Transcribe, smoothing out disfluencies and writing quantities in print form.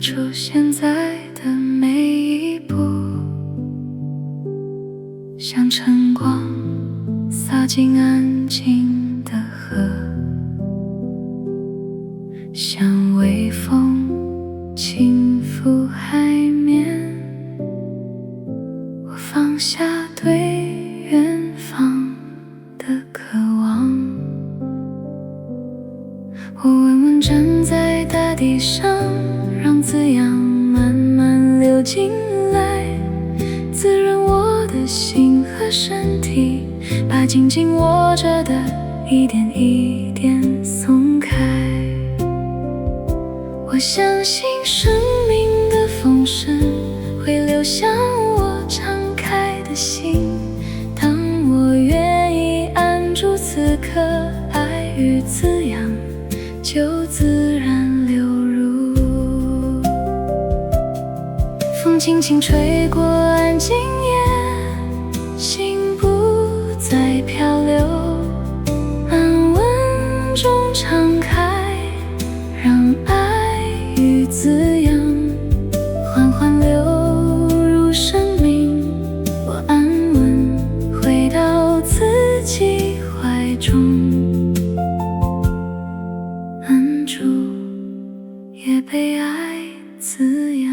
出现在的每一步，像晨光洒进安静的河，像微风轻拂海面。我放下对远方的渴望，我稳稳站在大地上，让滋养慢慢流进来，滋润我的心和身体，把紧紧握着的一点一点松开。我相信生命的丰盛会流向我敞开的心，当我愿意安住此刻，爱与滋养就自然流入。风轻轻吹过安静夜，心不再漂流，安稳中敞开，让爱与滋养缓缓流入生命。我安稳回到自己怀中，安住也被爱滋养。